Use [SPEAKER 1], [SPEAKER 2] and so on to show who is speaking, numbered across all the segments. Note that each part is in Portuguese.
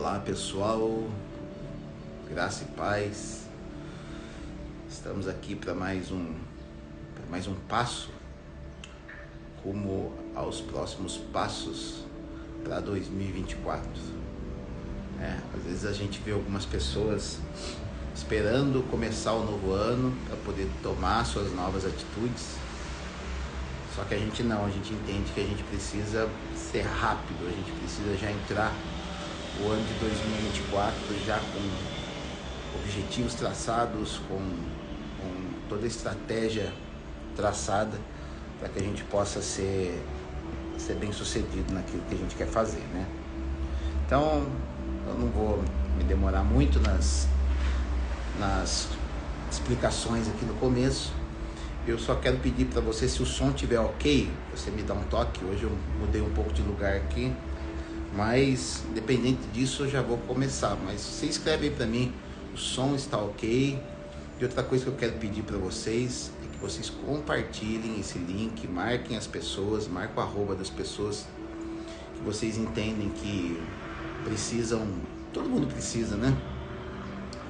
[SPEAKER 1] Olá pessoal, graça e paz. Estamos aqui para mais um passo rumo aos próximos passos para 2024. Às vezes a gente vê algumas pessoas esperando começar o novo ano para poder tomar suas novas atitudes. Só que a gente entende que a gente precisa ser rápido, a gente precisa já entrar o ano de 2024 já com objetivos traçados, com toda a estratégia traçada para que a gente possa ser bem sucedido naquilo que a gente quer fazer, né? Então, eu não vou me demorar muito nas explicações aqui no começo. Eu só quero pedir para você, se o som estiver ok, você me dá um toque. Hoje eu mudei um pouco de lugar aqui, mas independente disso eu já vou começar. Mas você escreve aí para mim, o som está ok. E outra coisa que eu quero pedir para vocês é que vocês compartilhem esse link, marquem as pessoas, marquem o arroba das pessoas que vocês entendem que precisam, todo mundo precisa, né?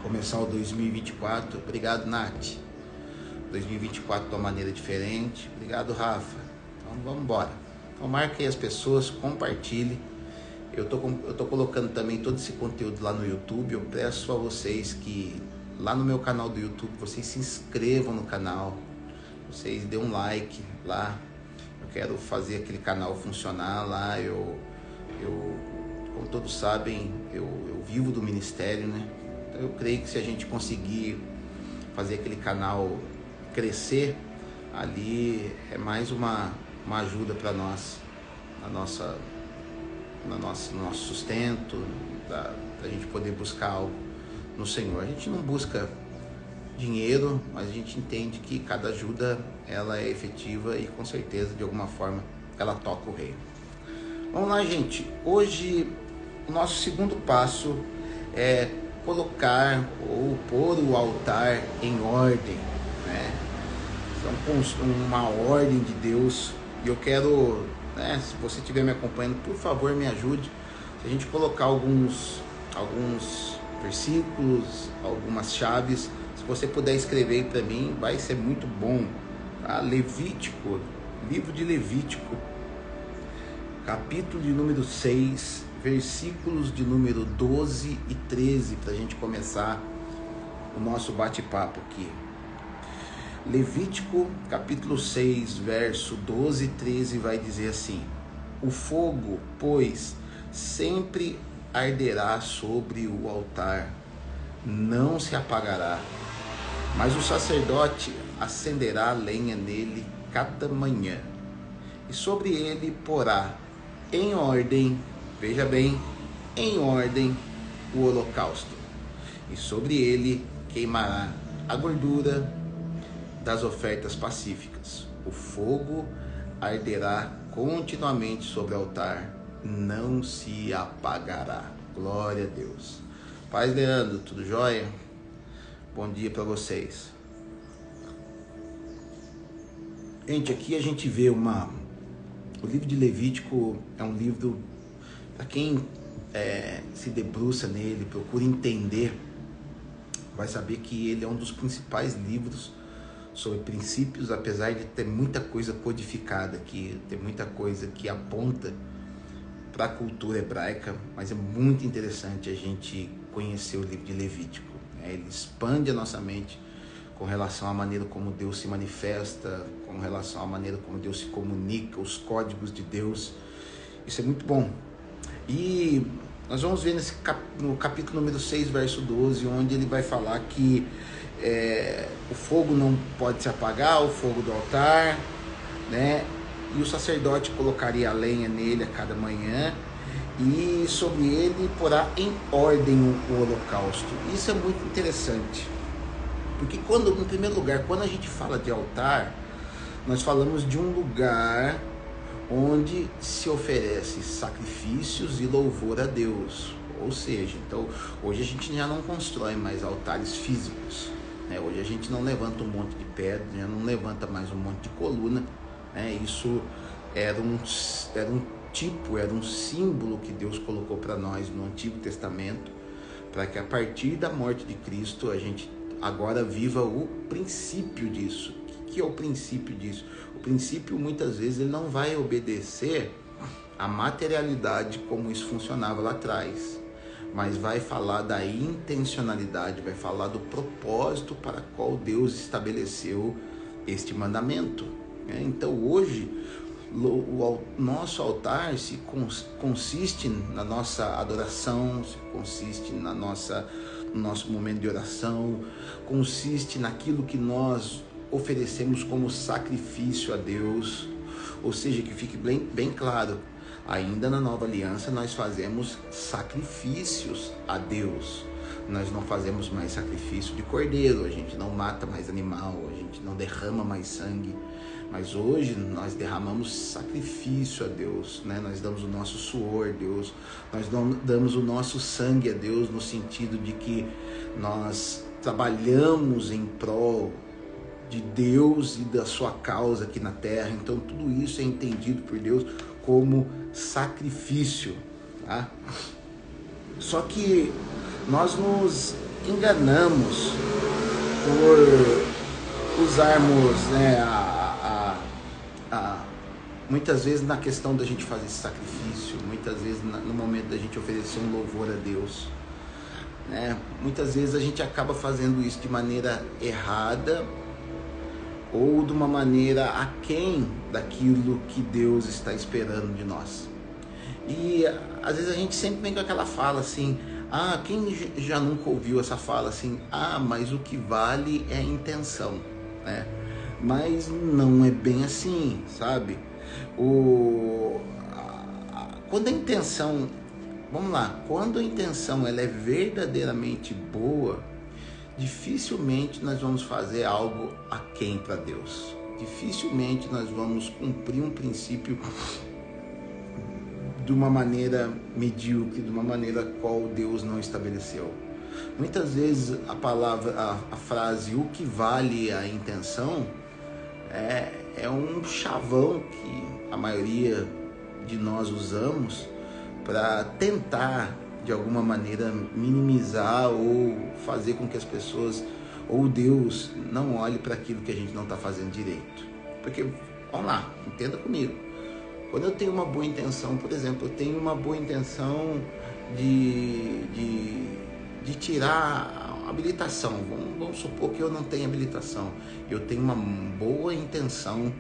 [SPEAKER 1] Começar o 2024. Obrigado, Nath. 2024 de uma maneira diferente. Obrigado, Rafa. Então vamos embora. Então marque aí as pessoas, compartilhe. Eu tô colocando também todo esse conteúdo lá no YouTube. Eu peço a vocês que lá no meu canal do YouTube vocês se inscrevam no canal, vocês dêem um like lá. Eu quero fazer aquele canal funcionar lá. Eu como todos sabem, eu vivo do ministério, né? Então eu creio que se a gente conseguir fazer aquele canal crescer, ali é mais uma ajuda para nós, no nosso sustento, para a gente poder buscar algo no Senhor. A gente não busca dinheiro, mas a gente entende que cada ajuda ela é efetiva e com certeza de alguma forma ela toca o reino. Vamos lá, gente. Hoje o nosso segundo passo é colocar ou pôr o altar em ordem, né? Então, uma ordem de Deus. E eu quero, né, se você estiver me acompanhando, por favor, me ajude. Se a gente colocar alguns versículos, algumas chaves, se você puder escrever aí para mim, vai ser muito bom. Tá? Levítico, livro de Levítico, capítulo de número 6, versículos de número 12 e 13, para a gente começar o nosso bate-papo aqui. Levítico, capítulo 6, verso 12 e 13, vai dizer assim: o fogo, pois, sempre arderá sobre o altar, não se apagará, mas o sacerdote acenderá lenha nele cada manhã, e sobre ele porá em ordem, veja bem, em ordem o holocausto, e sobre ele queimará a gordura das ofertas pacíficas. O fogo arderá continuamente sobre o altar, não se apagará. Glória a Deus. Paz, Leandro, tudo jóia? Bom dia para vocês. Gente, aqui a gente vê o livro de Levítico é um livro para quem se debruça nele, procura entender, vai saber que ele é um dos principais livros sobre princípios, apesar de ter muita coisa codificada aqui, ter muita coisa que aponta para a cultura hebraica, mas é muito interessante a gente conhecer o livro de Levítico. Ele expande a nossa mente com relação à maneira como Deus se manifesta, com relação à maneira como Deus se comunica, os códigos de Deus. Isso é muito bom. E nós vamos ver no capítulo número 6, verso 12, onde ele vai falar que o fogo não pode se apagar, o fogo do altar, né? E o sacerdote colocaria a lenha nele a cada manhã, e sobre ele porá em ordem o holocausto. Isso é muito interessante, porque em primeiro lugar, quando a gente fala de altar, nós falamos de um lugar onde se oferece sacrifícios e louvor a Deus. Ou seja, então hoje a gente já não constrói mais altares físicos, né? Hoje a gente não levanta um monte de pedra, já não levanta mais um monte de coluna, né? Isso era um tipo, era um símbolo que Deus colocou para nós no Antigo Testamento, para que a partir da morte de Cristo a gente agora viva o princípio disso. O que é o princípio disso? O princípio, muitas vezes, ele não vai obedecer à materialidade como isso funcionava lá atrás, mas vai falar da intencionalidade, vai falar do propósito para qual Deus estabeleceu este mandamento. Então hoje o nosso altar consiste na nossa adoração, consiste no nosso momento de oração, consiste naquilo que nós oferecemos como sacrifício a Deus. Ou seja, que fique bem claro, ainda na nova aliança nós fazemos sacrifícios a Deus. Nós não fazemos mais sacrifício de cordeiro, a gente não mata mais animal, a gente não derrama mais sangue. Mas hoje nós derramamos sacrifício a Deus, né? Nós damos o nosso suor a Deus, nós damos o nosso sangue a Deus, no sentido de que nós trabalhamos em prol de Deus e da sua causa aqui na terra. Então tudo isso é entendido por Deus como sacrifício, tá? Só que nós nos enganamos por usarmos, né, muitas vezes na questão da gente fazer esse sacrifício, muitas vezes no momento da gente oferecer um louvor a Deus, né? Muitas vezes a gente acaba fazendo isso de maneira errada ou de uma maneira aquém daquilo que Deus está esperando de nós. E às vezes a gente sempre vem com aquela fala assim, quem já nunca ouviu essa fala assim, mas o que vale é a intenção, né? Mas não é bem assim, sabe? Quando a intenção, quando a intenção ela é verdadeiramente boa, dificilmente nós vamos fazer algo aquém para Deus. Dificilmente nós vamos cumprir um princípio de uma maneira medíocre, de uma maneira qual Deus não estabeleceu. Muitas vezes a frase "o que vale a intenção" é um chavão que a maioria de nós usamos para tentar de alguma maneira minimizar ou fazer com que as pessoas ou Deus não olhe para aquilo que a gente não está fazendo direito. Porque, vamos lá, entenda comigo, quando eu tenho uma boa intenção, por exemplo, eu tenho uma boa intenção de tirar a habilitação, vamos supor que eu não tenho habilitação, eu tenho uma boa intenção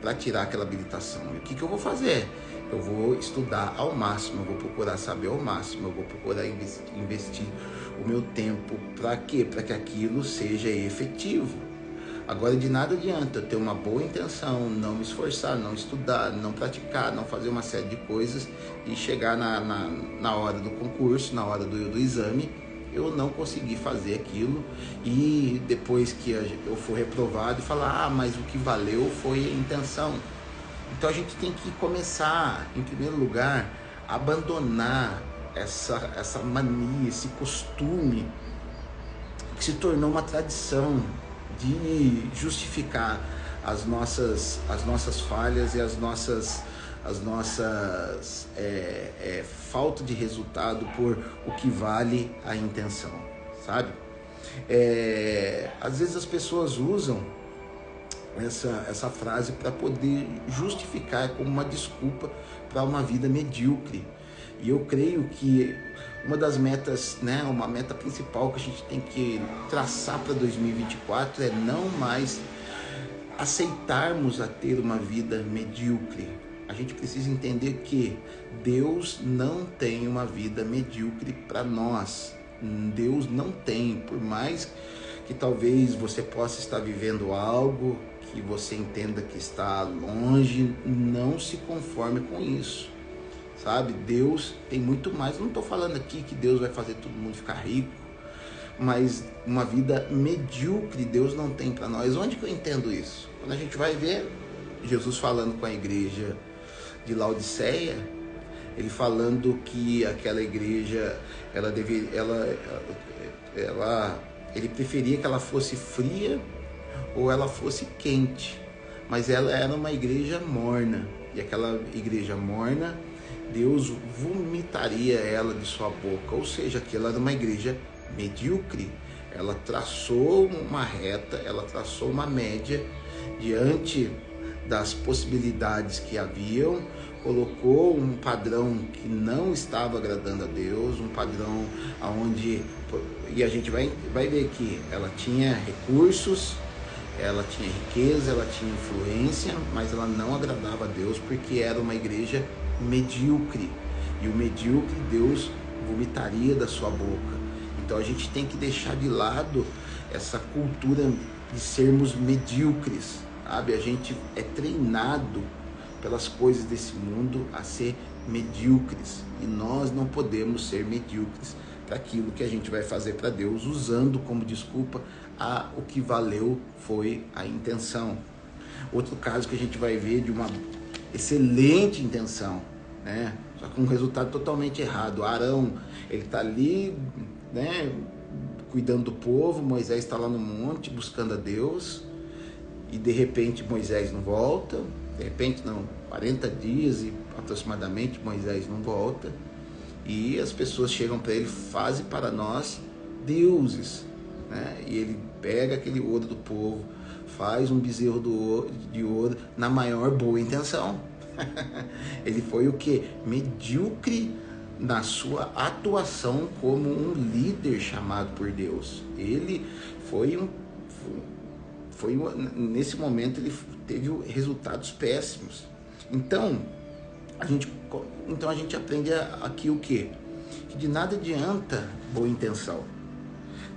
[SPEAKER 1] para tirar aquela habilitação. E o que eu vou fazer? Eu vou estudar ao máximo, eu vou procurar saber ao máximo, eu vou procurar investir o meu tempo. Para quê? Para que aquilo seja efetivo. Agora, de nada adianta eu ter uma boa intenção, não me esforçar, não estudar, não praticar, não fazer uma série de coisas e chegar na hora do concurso, na hora do exame, eu não conseguir fazer aquilo e depois que eu for reprovado e falar, mas o que valeu foi a intenção. Então a gente tem que começar, em primeiro lugar, a abandonar essa mania, esse costume que se tornou uma tradição de justificar as nossas falhas e as nossas falta de resultado por o que vale a intenção, sabe? Às vezes as pessoas usam essa frase para poder justificar como uma desculpa para uma vida medíocre. E eu creio que uma das metas, né, uma meta principal que a gente tem que traçar para 2024 é não mais aceitarmos a ter uma vida medíocre. A gente precisa entender que Deus não tem uma vida medíocre para nós. Deus não tem, por mais que talvez você possa estar vivendo algo que você entenda que está longe, não se conforme com isso, sabe? Deus tem muito mais. Eu não estou falando aqui que Deus vai fazer todo mundo ficar rico, mas uma vida medíocre Deus não tem para nós. Onde que eu entendo isso? Quando a gente vai ver Jesus falando com a igreja de Laodiceia, ele falando que aquela igreja ele preferia que ela fosse fria ou ela fosse quente, mas ela era uma igreja morna. e aquela igreja morna, Deus vomitaria ela de sua boca. Ou seja, aquela era uma igreja medíocre. Ela traçou uma reta, ela traçou uma média diante das possibilidades que haviam, colocou um padrão que não estava agradando a Deus, um padrão onde, e a gente vai ver que ela tinha recursos, ela tinha riqueza, ela tinha influência, mas ela não agradava a Deus porque era uma igreja medíocre, e o medíocre Deus vomitaria da sua boca. Então a gente tem que deixar de lado essa cultura de sermos medíocres, sabe? A gente é treinado pelas coisas desse mundo a ser medíocres, e nós não podemos ser medíocres para aquilo que a gente vai fazer para Deus, usando como desculpa o que valeu foi a intenção. Outro caso que a gente vai ver de uma excelente intenção, né? Só com um resultado totalmente errado. Arão, ele está ali, né, cuidando do povo, Moisés está lá no monte buscando a Deus, e de repente Moisés não volta, de repente não, 40 dias e aproximadamente Moisés não volta, e as pessoas chegam para ele: faze para nós deuses, né? E ele pega aquele ouro do povo, faz um bezerro de ouro na maior boa intenção. Ele foi o que? Medíocre na sua atuação como um líder chamado por Deus. Ele nesse momento ele teve resultados péssimos. Então a gente aprende aqui o quê? Que de nada adianta boa intenção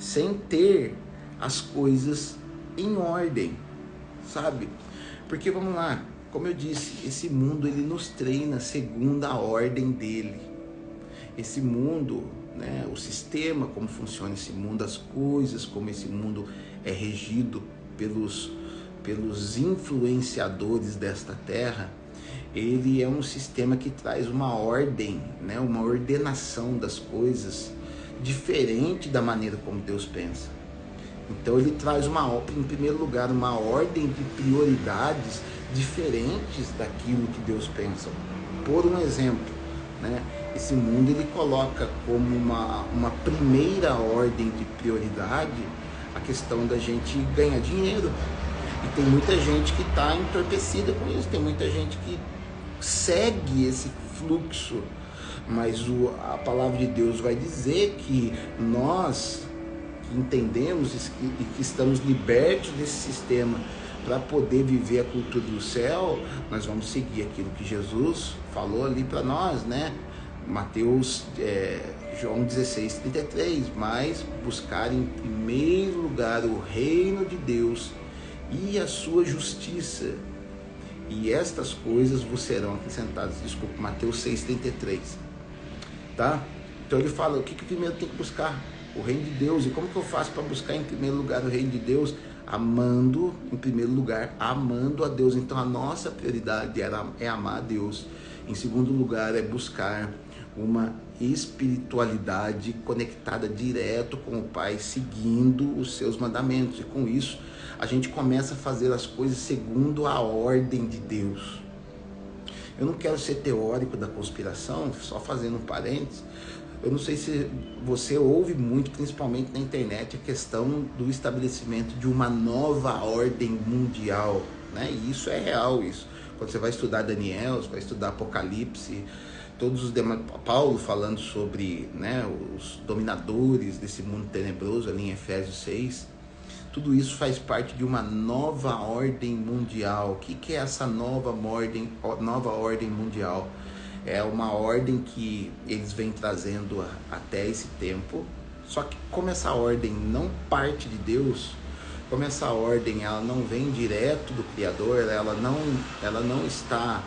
[SPEAKER 1] sem ter as coisas em ordem, sabe? Porque vamos lá, como eu disse, esse mundo ele nos treina segundo a ordem dele. Esse mundo, né, o sistema, como funciona esse mundo, as coisas, como esse mundo é regido pelos influenciadores desta terra, ele é um sistema que traz uma ordem, né, uma ordenação das coisas diferente da maneira como Deus pensa. Então ele traz em primeiro lugar, uma ordem de prioridades diferentes daquilo que Deus pensa. Por um exemplo, né, esse mundo ele coloca como uma primeira ordem de prioridade a questão da gente ganhar dinheiro. E tem muita gente que está entorpecida com isso, tem muita gente que segue esse fluxo, mas a palavra de Deus vai dizer que nós que entendemos e que estamos libertos desse sistema para poder viver a cultura do céu, nós vamos seguir aquilo que Jesus falou ali para nós, né? João 16:33, mas buscar em primeiro lugar o reino de Deus e a sua justiça, e estas coisas vos serão acrescentadas. Desculpa, Mateus 6:33, tá? Então ele fala, o que primeiro tem que buscar? O reino de Deus. E como que eu faço para buscar em primeiro lugar o reino de Deus? Amando, em primeiro lugar, amando a Deus. Então a nossa prioridade é amar a Deus. Em segundo lugar, é buscar uma espiritualidade conectada direto com o Pai, seguindo os seus mandamentos. E com isso, a gente começa a fazer as coisas segundo a ordem de Deus. Eu não quero ser teórico da conspiração, só fazendo um parênteses. Eu não sei se você ouve muito, principalmente na internet, a questão do estabelecimento de uma nova ordem mundial, né? E isso é real, isso. Quando você vai estudar Daniel, você vai estudar Apocalipse, todos os demais, Paulo falando sobre, né, os dominadores desse mundo tenebroso ali em Efésios 6, tudo isso faz parte de uma nova ordem mundial. O que é essa nova ordem mundial? É uma ordem que eles vêm trazendo até esse tempo, só que como essa ordem não parte de Deus, como essa ordem ela não vem direto do Criador, ela não está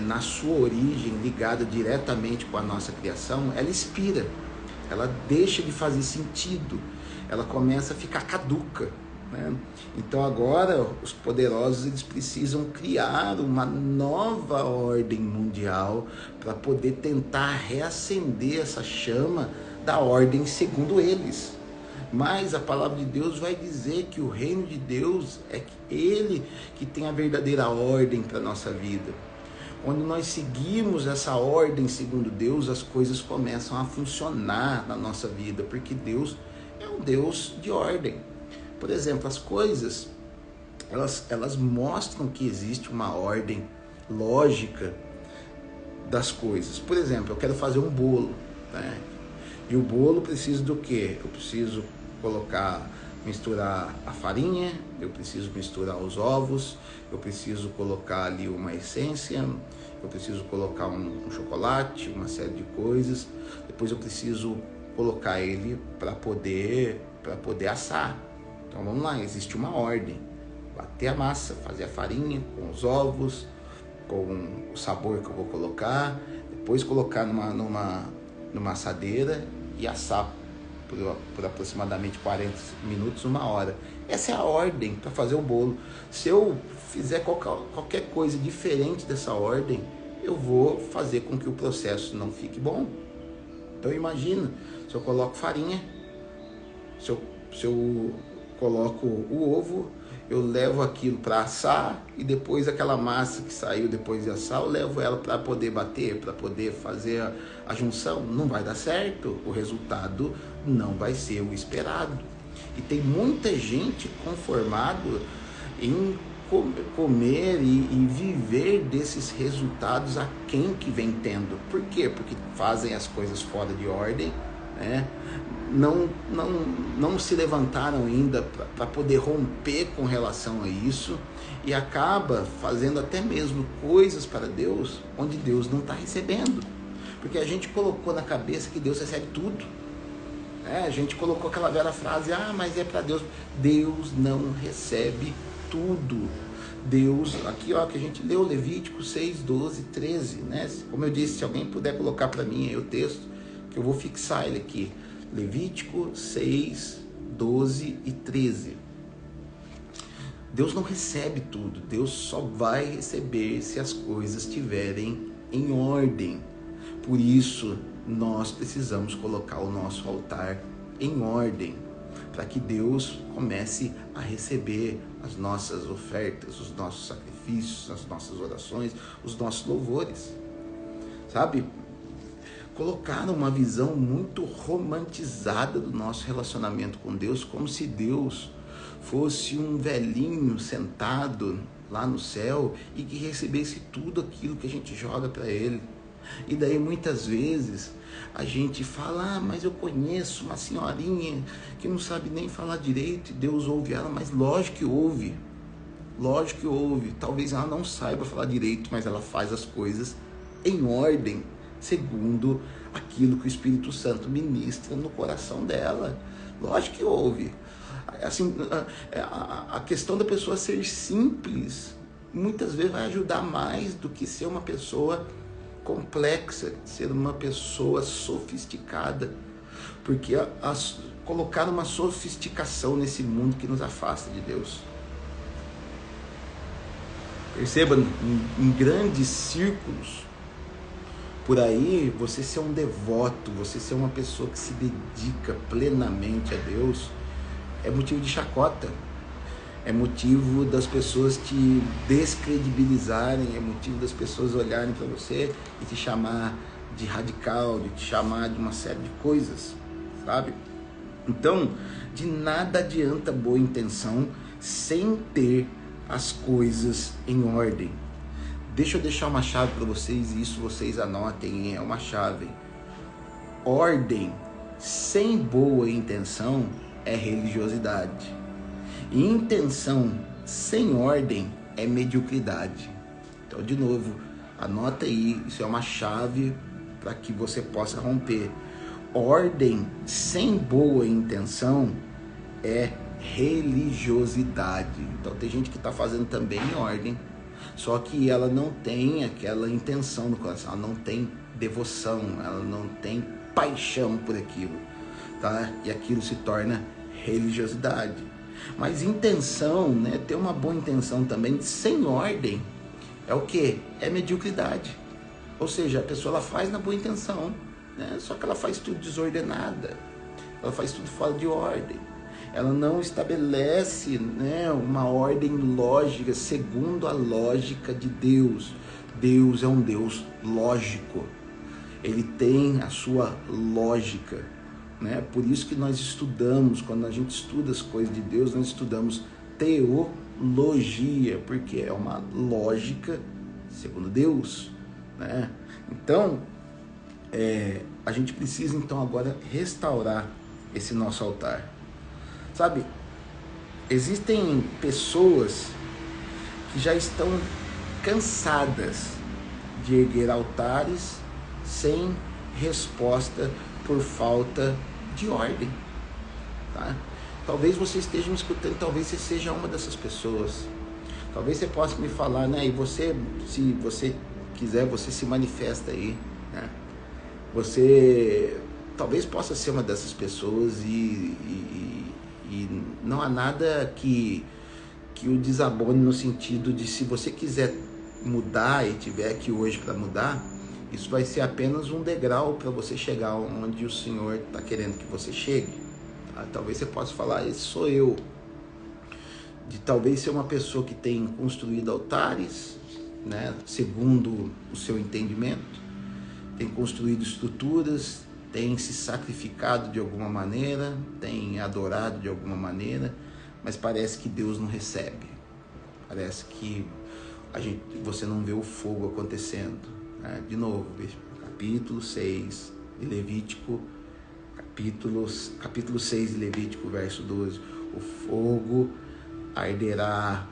[SPEAKER 1] na sua origem ligada diretamente com a nossa criação, ela expira, ela deixa de fazer sentido, ela começa a ficar caduca, né? Então agora os poderosos eles precisam criar uma nova ordem mundial para poder tentar reacender essa chama da ordem segundo eles. Mas a palavra de Deus vai dizer que o reino de Deus é Ele que tem a verdadeira ordem para a nossa vida. Quando nós seguimos essa ordem segundo Deus, as coisas começam a funcionar na nossa vida, porque Deus é um Deus de ordem. Por exemplo, as coisas, elas mostram que existe uma ordem lógica das coisas. Por exemplo, eu quero fazer um bolo, né? E o bolo precisa do quê? Eu preciso misturar a farinha, eu preciso misturar os ovos, eu preciso colocar ali uma essência, eu preciso colocar um chocolate, uma série de coisas. Depois eu preciso colocar ele para poder assar. Então vamos lá, existe uma ordem. Bater a massa, fazer a farinha com os ovos, com o sabor que eu vou colocar, depois colocar numa assadeira e assar por aproximadamente 40 minutos, 1 hora. Essa é a ordem para fazer o bolo. Se eu fizer qualquer coisa diferente dessa ordem, eu vou fazer com que o processo não fique bom. Então imagina, se eu coloco farinha, se eu coloco o ovo, eu levo aquilo para assar e depois aquela massa que saiu depois de assar, eu levo ela para poder bater, para poder fazer a junção. Não vai dar certo, o resultado não vai ser o esperado. E tem muita gente conformado em comer e viver desses resultados aquém que vem tendo. Por quê? Porque fazem as coisas fora de ordem, né? Não se levantaram ainda para poder romper com relação a isso, e acaba fazendo até mesmo coisas para Deus onde Deus não está recebendo, porque a gente colocou na cabeça que Deus recebe tudo, né? A gente colocou aquela velha frase, mas é para Deus. Deus não recebe tudo. Deus, aqui ó, que a gente leu Levítico 6, 12, 13, né? Como eu disse, se alguém puder colocar para mim aí o texto, que eu vou fixar ele aqui. Levítico 6, 12 e 13. Deus não recebe tudo. Deus só vai receber se as coisas estiverem em ordem. Por isso, nós precisamos colocar o nosso altar em ordem, para que Deus comece a receber as nossas ofertas, os nossos sacrifícios, as nossas orações, os nossos louvores. Sabe? Colocaram uma visão muito romantizada do nosso relacionamento com Deus, como se Deus fosse um velhinho sentado lá no céu e que recebesse tudo aquilo que a gente joga para Ele. E daí muitas vezes a gente fala, mas eu conheço uma senhorinha que não sabe nem falar direito e Deus ouve ela. Mas lógico que ouve, talvez ela não saiba falar direito, mas ela faz as coisas em ordem, segundo aquilo que o Espírito Santo ministra no coração dela. Lógico que ouve. Assim, a questão da pessoa ser simples muitas vezes vai ajudar mais do que ser uma pessoa complexa, ser uma pessoa sofisticada, porque colocar uma sofisticação nesse mundo que nos afasta de Deus. Perceba, em grandes círculos por aí, você ser um devoto, você ser uma pessoa que se dedica plenamente a Deus, é motivo de chacota, é motivo das pessoas te descredibilizarem, é motivo das pessoas olharem para você e te chamar de radical, de te chamar de uma série de coisas, sabe? Então, de nada adianta boa intenção sem ter as coisas em ordem. Deixa eu deixar uma chave para vocês, e isso vocês anotem, é uma chave. Ordem sem boa intenção é religiosidade. E intenção sem ordem é mediocridade. Então, de novo, anota aí, isso é uma chave para que você possa romper. Ordem sem boa intenção é religiosidade. Então, tem gente que está fazendo também em ordem, só que ela não tem aquela intenção no coração, ela não tem devoção, ela não tem paixão por aquilo, tá? E aquilo se torna religiosidade. Mas intenção, né? Ter uma boa intenção também, sem ordem, é o quê? É mediocridade. Ou seja, a pessoa ela faz na boa intenção, né? Só que ela faz tudo desordenada, ela faz tudo fora de ordem. Ela não estabelece, né, uma ordem lógica, segundo a lógica de Deus. Deus é um Deus lógico. Ele tem a sua lógica, né? Por isso que nós estudamos, quando a gente estuda as coisas de Deus, nós estudamos teologia, porque é uma lógica segundo Deus, né? Então, a gente precisa então agora restaurar esse nosso altar. Sabe, existem pessoas que já estão cansadas de erguer altares sem resposta por falta de ordem, tá? Talvez você esteja me escutando, talvez você seja uma dessas pessoas. Talvez você possa me falar, né? E você, se você quiser, você se manifesta aí, né? Você talvez possa ser uma dessas pessoas e não há nada que o desabone no sentido de, se você quiser mudar e tiver aqui hoje para mudar, isso vai ser apenas um degrau para você chegar onde o Senhor está querendo que você chegue. Tá? Talvez você possa falar, esse sou eu. De talvez ser uma pessoa que tem construído altares, né, segundo o seu entendimento, tem construído estruturas, tem se sacrificado de alguma maneira, tem adorado de alguma maneira, mas parece que Deus não recebe. Parece que você não vê o fogo acontecendo. De novo, capítulo 6 de Levítico, capítulo 6 de Levítico, verso 12. O fogo arderá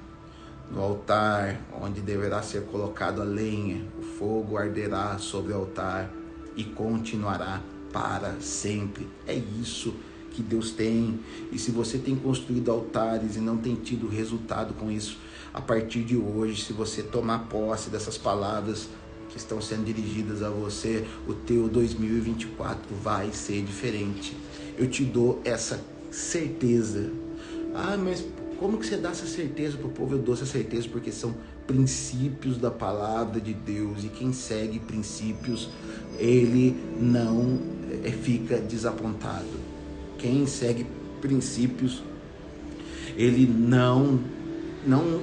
[SPEAKER 1] no altar onde deverá ser colocado a lenha. O fogo arderá sobre o altar e continuará para sempre. É isso que Deus tem. E se você tem construído altares e não tem tido resultado com isso, a partir de hoje, se você tomar posse dessas palavras que estão sendo dirigidas a você, o teu 2024 vai ser diferente. Eu te dou essa certeza. Mas como que você dá essa certeza para o povo? Eu dou essa certeza porque são princípios da palavra de Deus, e quem segue princípios, ele não fica desapontado. Quem segue princípios, ele não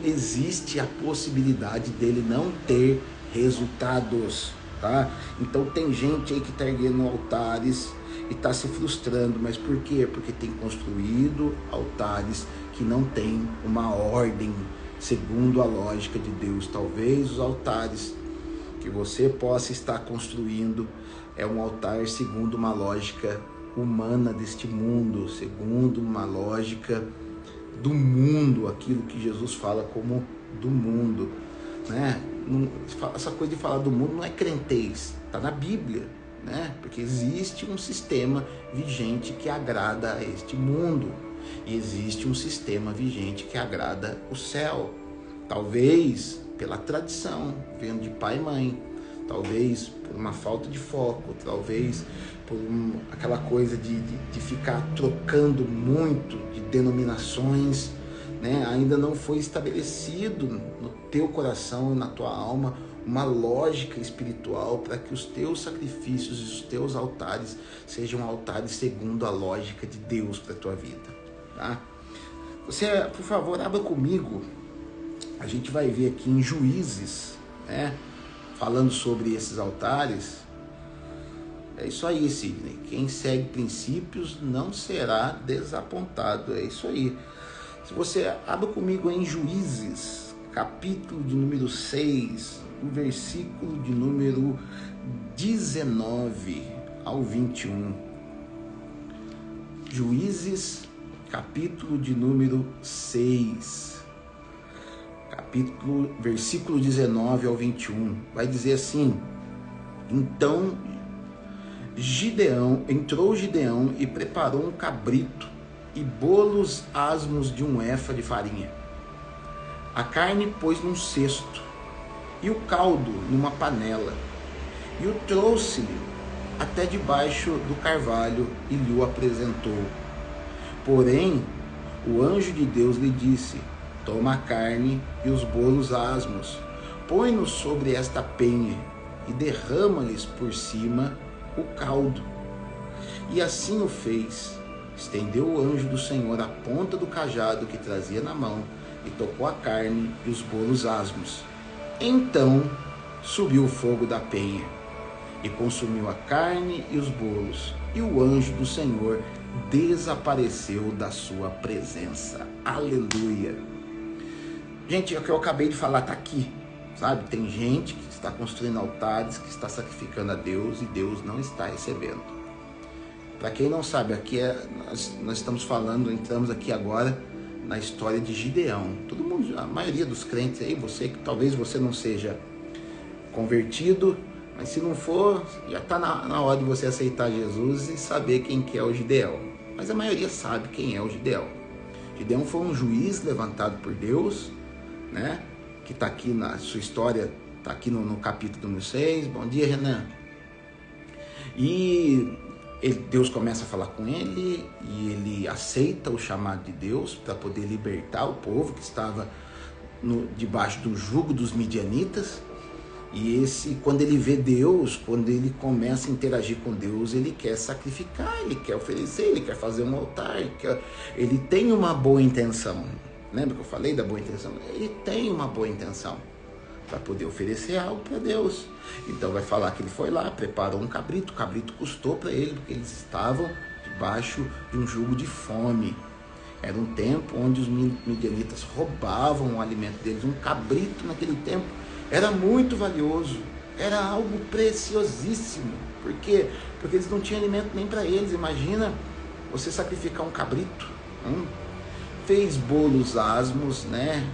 [SPEAKER 1] existe a possibilidade dele não ter resultados, tá? Então tem gente aí que está erguendo altares e está se frustrando, mas por quê? Porque tem construído altares que não tem uma ordem segundo a lógica de Deus. Talvez os altares que você possa estar construindo é um altar segundo uma lógica humana deste mundo, segundo uma lógica do mundo, aquilo que Jesus fala como do mundo, né? Essa coisa de falar do mundo não é crentez, está na Bíblia, né? Porque existe um sistema vigente que agrada a este mundo, e existe um sistema vigente que agrada o céu. Talvez pela tradição, vendo de pai e mãe, talvez por uma falta de foco, talvez por aquela coisa de ficar trocando muito de denominações, né? Ainda não foi estabelecido no teu coração e na tua alma uma lógica espiritual para que os teus sacrifícios e os teus altares sejam altares segundo a lógica de Deus para a tua vida, tá? Você, por favor, abra comigo. A gente vai ver aqui em Juízes, né, falando sobre esses altares. É isso aí, Sidney. Quem segue princípios não será desapontado. É isso aí. Se você abre comigo em Juízes, capítulo de número 6, o versículo de número 19 ao 21. Juízes, capítulo de número 6. Versículo 19 ao 21, vai dizer assim: Então entrou Gideão e preparou um cabrito e bolos asmos de um efa de farinha. A carne pôs num cesto e o caldo numa panela, e o trouxe-lhe até debaixo do carvalho e lhe o apresentou. Porém, o anjo de Deus lhe disse: Toma a carne e os bolos asmos, põe-nos sobre esta penha e derrama-lhes por cima o caldo. E assim o fez. Estendeu o anjo do Senhor a ponta do cajado que trazia na mão e tocou a carne e os bolos asmos. Então subiu o fogo da penha e consumiu a carne e os bolos, e o anjo do Senhor desapareceu da sua presença. Aleluia. Gente, é o que eu acabei de falar, está aqui, sabe? Tem gente que está construindo altares, que está sacrificando a Deus, e Deus não está recebendo. Para quem não sabe, aqui nós estamos falando, entramos aqui agora na história de Gideão. Todo mundo, a maioria dos crentes aí, talvez você não seja convertido, mas se não for, já está na hora de você aceitar Jesus e saber quem que é o Gideão. Mas a maioria sabe quem é o Gideão. Gideão foi um juiz levantado por Deus, né? Que está aqui na sua história, está aqui no capítulo número 6. Bom dia, Renan. E Deus começa a falar com ele, e ele aceita o chamado de Deus para poder libertar o povo que estava debaixo do jugo dos midianitas. E quando ele vê Deus, quando ele começa a interagir com Deus, ele quer sacrificar, ele quer oferecer, ele quer fazer um altar, ele tem uma boa intenção. Lembra que eu falei da boa intenção? Ele tem uma boa intenção para poder oferecer algo para Deus. Então vai falar que ele foi lá, preparou um cabrito, o cabrito custou para ele, porque eles estavam debaixo de um jugo de fome. Era um tempo onde os midianitas roubavam o alimento deles. Um cabrito naquele tempo era muito valioso, era algo preciosíssimo. Por quê? Porque eles não tinham alimento nem para eles. Imagina você sacrificar um cabrito. Fez bolos asmos, né?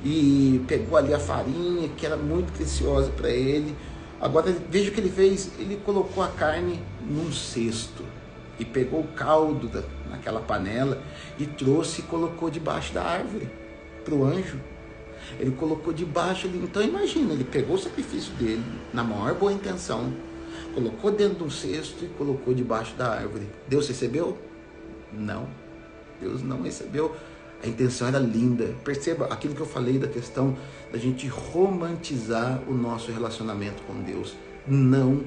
[SPEAKER 1] E pegou ali a farinha, que era muito preciosa para ele. Agora veja o que ele fez. Ele colocou a carne num cesto e pegou o caldo naquela panela e trouxe e colocou debaixo da árvore para o anjo. Ele colocou debaixo ali. Então imagina, ele pegou o sacrifício dele na maior boa intenção, colocou dentro de um cesto e colocou debaixo da árvore. Deus recebeu? Não, Deus não recebeu. A intenção era linda. Perceba aquilo que eu falei da questão da gente romantizar o nosso relacionamento com Deus. Não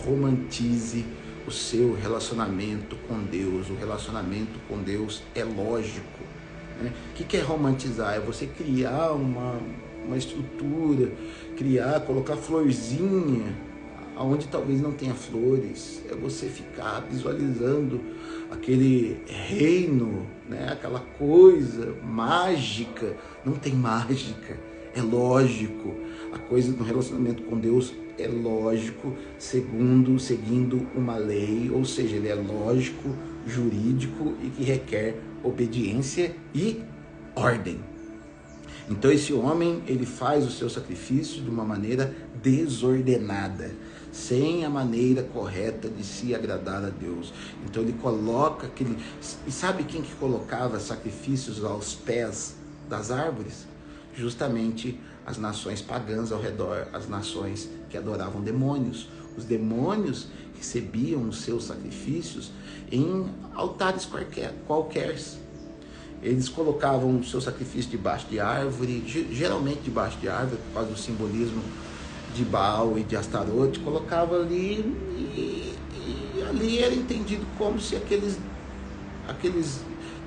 [SPEAKER 1] romantize o seu relacionamento com Deus. O relacionamento com Deus é lógico. O que é romantizar? É você criar uma estrutura, colocar florzinha onde talvez não tenha flores. É você ficar visualizando aquele reino, né? Aquela coisa mágica. Não tem mágica, é lógico. A coisa no relacionamento com Deus é lógico, seguindo uma lei, ou seja, ele é lógico, jurídico e que requer obediência e ordem. Então esse homem, ele faz o seu sacrifício de uma maneira desordenada, sem a maneira correta de se agradar a Deus. Então ele coloca aquele... E sabe quem que colocava sacrifícios aos pés das árvores? Justamente as nações pagãs ao redor, as nações que adoravam demônios. Os demônios recebiam os seus sacrifícios em altares qualquer. Eles colocavam o seu sacrifício debaixo de árvore, geralmente debaixo de árvore, por causa do simbolismo de Baal e de Astarote. Colocava ali e ali era entendido como se aqueles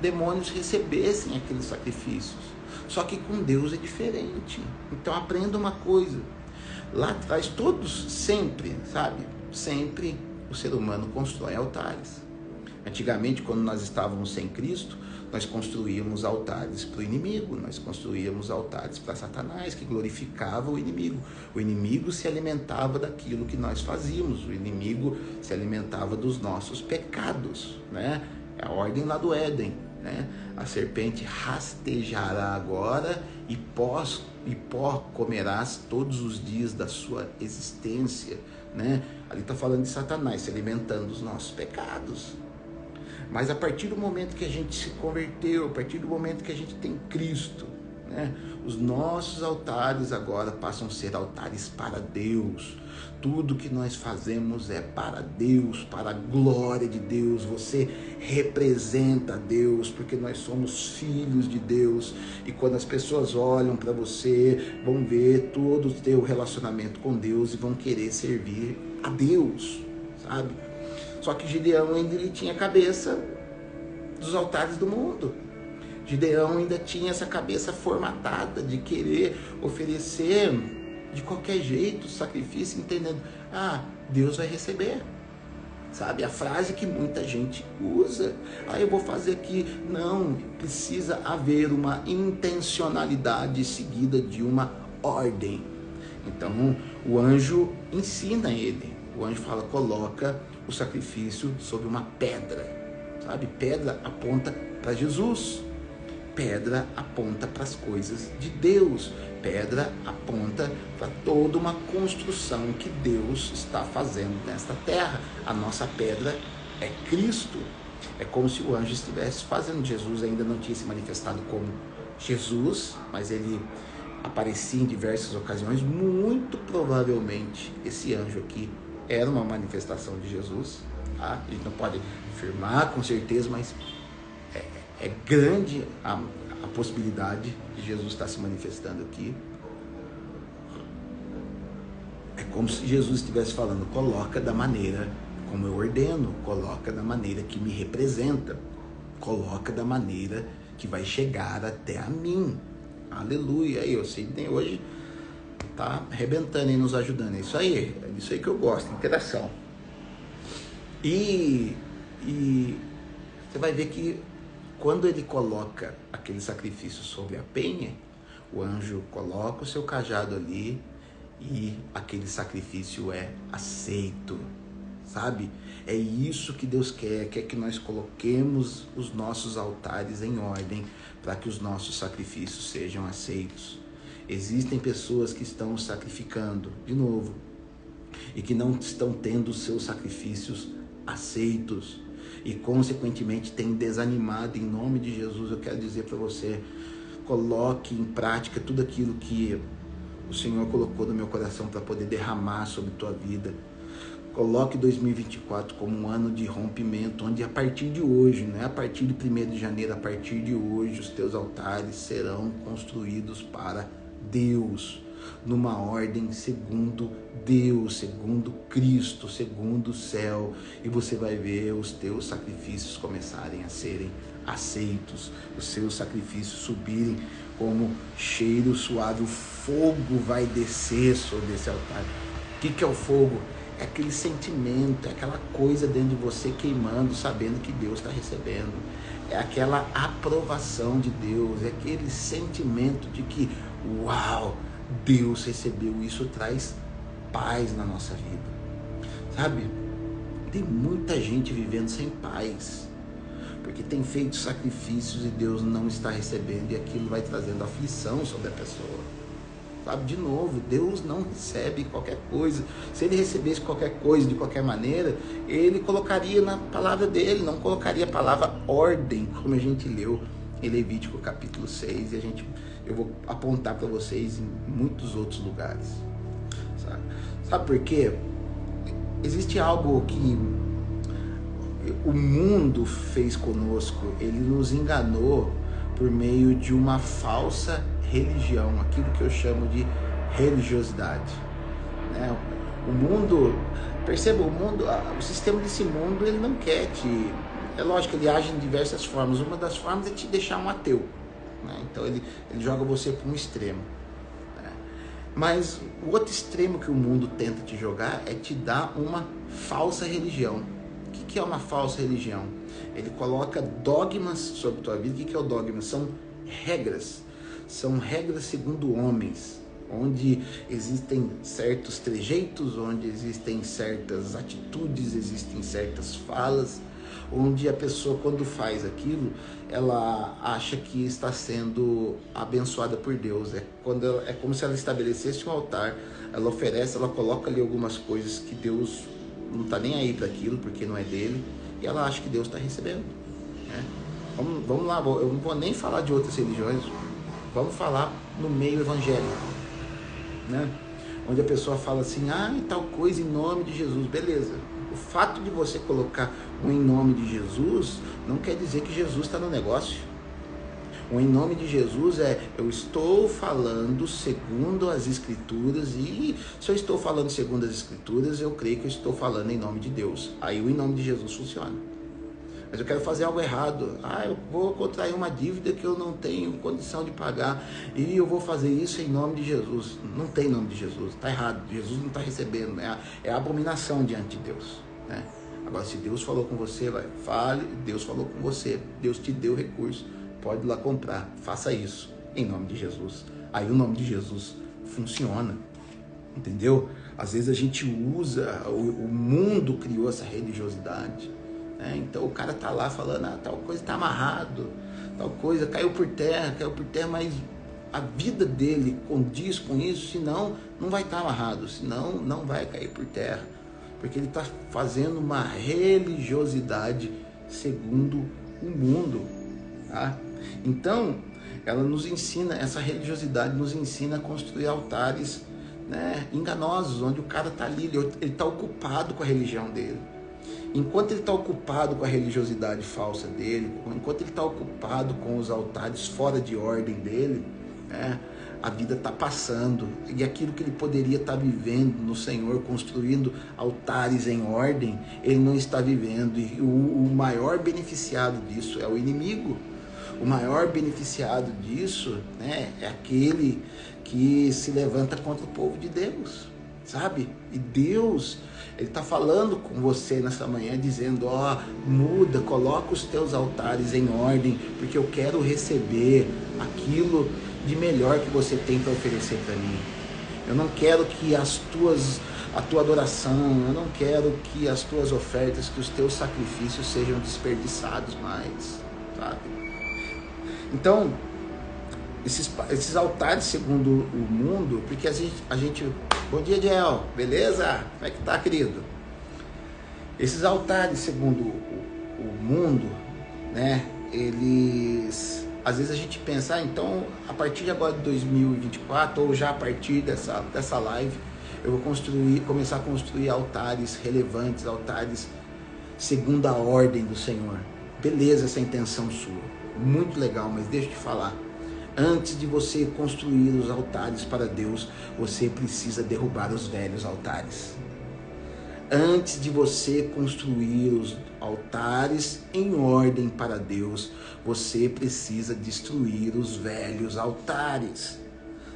[SPEAKER 1] demônios recebessem aqueles sacrifícios. Só que com Deus é diferente. Então aprenda uma coisa. Lá atrás, todos, sempre, sabe? Sempre o ser humano constrói altares. Antigamente, quando nós estávamos sem Cristo, nós construíamos altares para o inimigo, nós construíamos altares para Satanás, que glorificava o inimigo. O inimigo se alimentava daquilo que nós fazíamos, o inimigo se alimentava dos nossos pecados, né? É a ordem lá do Éden, né? A serpente rastejará agora e pó comerás todos os dias da sua existência, né? Ali está falando de Satanás se alimentando dos nossos pecados. Mas a partir do momento que a gente se converteu, a partir do momento que a gente tem Cristo, né, os nossos altares agora passam a ser altares para Deus. Tudo que nós fazemos é para Deus, para a glória de Deus. Você representa Deus, porque nós somos filhos de Deus. E quando as pessoas olham para você, vão ver todo o teu relacionamento com Deus e vão querer servir a Deus, sabe? Só que Gideão ainda ele tinha a cabeça dos altares do mundo. Gideão ainda tinha essa cabeça formatada de querer oferecer de qualquer jeito, sacrifício, entendendo, Deus vai receber. Sabe, a frase que muita gente usa, eu vou fazer aqui. Não, precisa haver uma intencionalidade seguida de uma ordem. Então, o anjo ensina ele. O anjo fala, coloca o sacrifício sobre uma pedra. Sabe, pedra aponta para Jesus. Pedra aponta para as coisas de Deus. Pedra aponta para toda uma construção que Deus está fazendo nesta terra. A nossa pedra é Cristo. É como se o anjo estivesse fazendo. Jesus ainda não tinha se manifestado como Jesus, mas ele aparecia em diversas ocasiões. Muito provavelmente esse anjo aqui era uma manifestação de Jesus. Tá? A gente não pode afirmar com certeza, mas é grande a possibilidade de Jesus estar se manifestando aqui. É como se Jesus estivesse falando, coloca da maneira como eu ordeno, coloca da maneira que me representa, coloca da maneira que vai chegar até a mim. Aleluia. Aí, eu sei que tem hoje, tá arrebentando e nos ajudando. É isso aí que eu gosto, interação. E você vai ver que quando ele coloca aquele sacrifício sobre a penha, o anjo coloca o seu cajado ali e aquele sacrifício é aceito, sabe? É isso que Deus quer que nós coloquemos os nossos altares em ordem para que os nossos sacrifícios sejam aceitos. Existem pessoas que estão sacrificando, de novo, e que não estão tendo os seus sacrifícios aceitos. E consequentemente tem desanimado. Em nome de Jesus eu quero dizer para você, coloque em prática tudo aquilo que o Senhor colocou no meu coração para poder derramar sobre a tua vida. Coloque 2024 como um ano de rompimento, onde a partir de hoje, não é a partir de 1º de janeiro, a partir de hoje os teus altares serão construídos para Deus, numa ordem segundo Deus, segundo Cristo, segundo o céu, e você vai ver os teus sacrifícios começarem a serem aceitos, os seus sacrifícios subirem como cheiro suave, o fogo vai descer sobre esse altar. O que é o fogo? É aquele sentimento, é aquela coisa dentro de você queimando, sabendo que Deus está recebendo, é aquela aprovação de Deus, é aquele sentimento de que, uau, Deus recebeu. Isso traz paz na nossa vida, sabe? Tem muita gente vivendo sem paz, porque tem feito sacrifícios e Deus não está recebendo, e aquilo vai trazendo aflição sobre a pessoa, sabe? De novo, Deus não recebe qualquer coisa. Se ele recebesse qualquer coisa de qualquer maneira, ele colocaria na palavra dele, não colocaria a palavra ordem, como a gente leu em Levítico capítulo 6, e eu vou apontar para vocês em muitos outros lugares, sabe por quê? Existe algo que o mundo fez conosco, ele nos enganou por meio de uma falsa religião, aquilo que eu chamo de religiosidade, né? O mundo, perceba, o sistema desse mundo, ele não quer é lógico que ele age em diversas formas. Uma das formas é te deixar um ateu, né? Então ele joga você para um extremo, né? Mas o outro extremo que o mundo tenta te jogar é te dar uma falsa religião. O que é uma falsa religião? Ele coloca dogmas sobre a tua vida. O que é o dogma? São regras segundo homens, onde existem certos trejeitos, onde existem certas atitudes, existem certas falas, onde a pessoa, quando faz aquilo, ela acha que está sendo abençoada por Deus. É como se ela estabelecesse um altar, ela oferece, ela coloca ali algumas coisas que Deus não está nem aí para aquilo, porque não é dele, e ela acha que Deus está recebendo, né? Vamos lá, eu não vou nem falar de outras religiões, vamos falar no meio evangélico, né? Onde a pessoa fala assim, tal coisa em nome de Jesus, beleza. O fato de você colocar um em nome de Jesus não quer dizer que Jesus está no negócio. O em nome de Jesus eu estou falando segundo as Escrituras, e se eu estou falando segundo as Escrituras, eu creio que eu estou falando em nome de Deus. Aí o em nome de Jesus funciona. mas eu quero fazer algo errado. Eu vou contrair uma dívida que eu não tenho condição de pagar e eu vou fazer isso em nome de Jesus. Não tem nome de Jesus, está errado. Jesus não está recebendo, é abominação diante de Deus, né? Agora, se Deus falou com você, fale, Deus falou com você, Deus te deu recurso, pode ir lá comprar, faça isso em nome de Jesus. Aí o nome de Jesus funciona, entendeu? Às vezes a gente usa, o mundo criou essa religiosidade, né? Então o cara tá lá falando, tal coisa tá amarrado, tal coisa caiu por terra, mas a vida dele condiz com isso, senão não vai estar amarrado, senão não vai cair por terra, porque ele está fazendo uma religiosidade segundo o mundo, tá? Então, ela nos ensina, essa religiosidade nos ensina a construir altares, né, enganosos, onde o cara está ali, ele está ocupado com a religião dele. Enquanto ele está ocupado com a religiosidade falsa dele, enquanto ele está ocupado com os altares fora de ordem dele, né, a vida está passando, e aquilo que ele poderia estar vivendo no Senhor, construindo altares em ordem, ele não está vivendo, e o maior beneficiado disso é o inimigo. O maior beneficiado disso, né, é aquele que se levanta contra o povo de Deus, sabe? E Deus, Ele está falando com você nessa manhã, dizendo, muda, coloca os teus altares em ordem, porque eu quero receber aquilo de melhor que você tem para oferecer para mim. Eu não quero que a tua adoração, eu não quero que as tuas ofertas, que os teus sacrifícios sejam desperdiçados mais, sabe? Então, esses altares segundo o mundo, porque a gente... Bom dia, Diel, beleza? Como é que tá, querido? Esses altares segundo o mundo, né, eles... Às vezes a gente pensa, então, a partir de agora de 2024, ou já a partir dessa live, eu vou começar a construir altares relevantes, altares segundo a ordem do Senhor. Beleza, essa intenção sua, muito legal, mas deixa eu te falar. Antes de você construir os altares para Deus, você precisa derrubar os velhos altares. Antes de você construir os altares em ordem para Deus, você precisa destruir os velhos altares.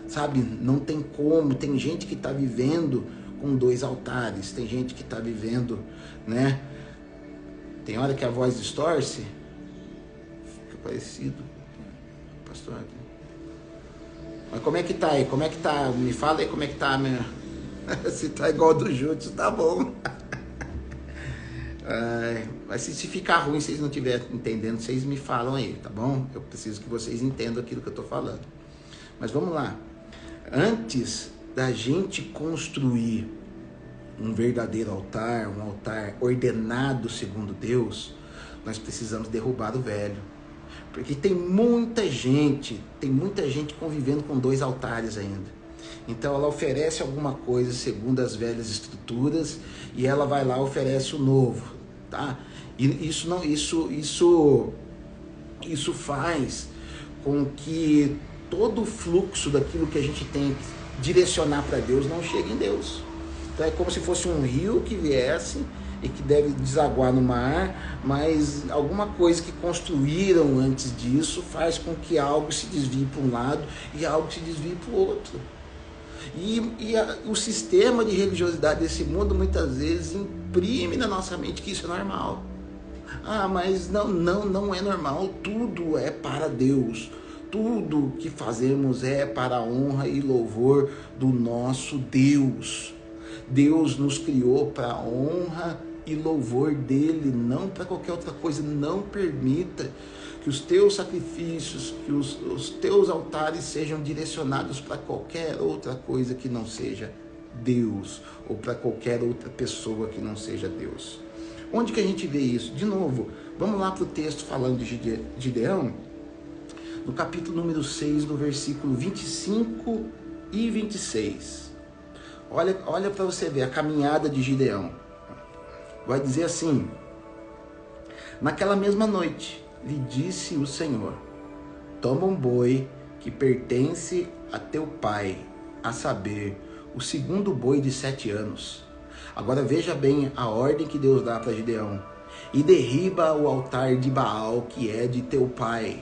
[SPEAKER 1] Sabe, não tem como, tem gente que está vivendo com 2 altares, tem gente que está vivendo, né? Tem hora que a voz distorce, fica parecido, pastor. Mas como é que tá aí? Como é que tá? Me fala aí como é que tá, minha... Se tá igual do Júlio, tá bom. Mas se ficar ruim, vocês não estiverem entendendo, vocês me falam aí, tá bom? Eu preciso que vocês entendam aquilo que eu tô falando. Mas vamos lá. Antes da gente construir um verdadeiro altar, um altar ordenado segundo Deus, nós precisamos derrubar o velho. Porque tem muita gente convivendo com 2 altares ainda. Então ela oferece alguma coisa segundo as velhas estruturas e ela vai lá e oferece o novo, tá? E isso faz com que todo o fluxo daquilo que a gente tem que direcionar para Deus não chegue em Deus. Então é como se fosse um rio que viesse e que deve desaguar no mar, mas alguma coisa que construíram antes disso faz com que algo se desvie para um lado e algo se desvie para o outro. O sistema de religiosidade desse mundo muitas vezes imprime na nossa mente que isso é normal. Mas não é normal, tudo é para Deus. Tudo que fazemos é para a honra e louvor do nosso Deus. Deus nos criou para a honra e louvor dele, não para qualquer outra coisa. Não permita que os teus sacrifícios, que os teus altares sejam direcionados para qualquer outra coisa que não seja Deus, ou para qualquer outra pessoa que não seja Deus. Onde que a gente vê isso? De novo, vamos lá para o texto falando de Gideão, no capítulo número 6, no versículo 25 e 26. Olha para você ver a caminhada de Gideão. Vai dizer assim: naquela mesma noite, lhe disse o Senhor, toma um boi que pertence a teu pai, a saber, o segundo boi de 7 anos. Agora veja bem a ordem que Deus dá para Gideão. e derriba o altar de Baal, que é de teu pai,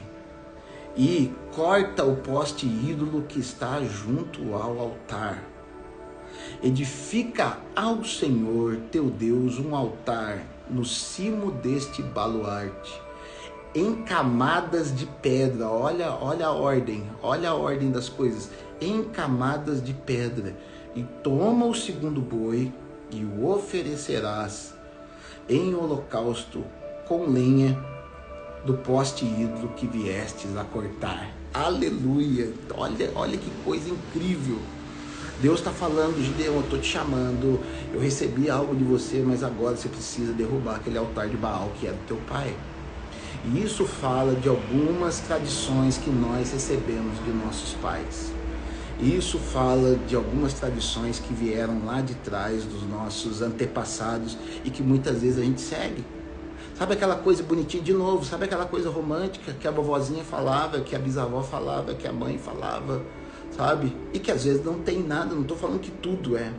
[SPEAKER 1] e corta o poste ídolo que está junto ao altar. Edifica ao Senhor teu Deus um altar no cimo deste baluarte, em camadas de pedra. Olha a ordem das coisas, em camadas de pedra. E toma o segundo boi e o oferecerás em holocausto com lenha do poste ídolo que viestes a cortar. Aleluia! Olha que coisa incrível. Deus está falando: Gideão, eu estou te chamando, eu recebi algo de você, mas agora você precisa derrubar aquele altar de Baal que é do teu pai. E isso fala de algumas tradições que nós recebemos de nossos pais. Isso fala de algumas tradições que vieram lá de trás dos nossos antepassados e que muitas vezes a gente segue. Sabe aquela coisa bonitinha, de novo, sabe aquela coisa romântica que a vovozinha falava, que a bisavó falava, que a mãe falava, sabe? E que às vezes não tem nada, não estou falando que tudo é,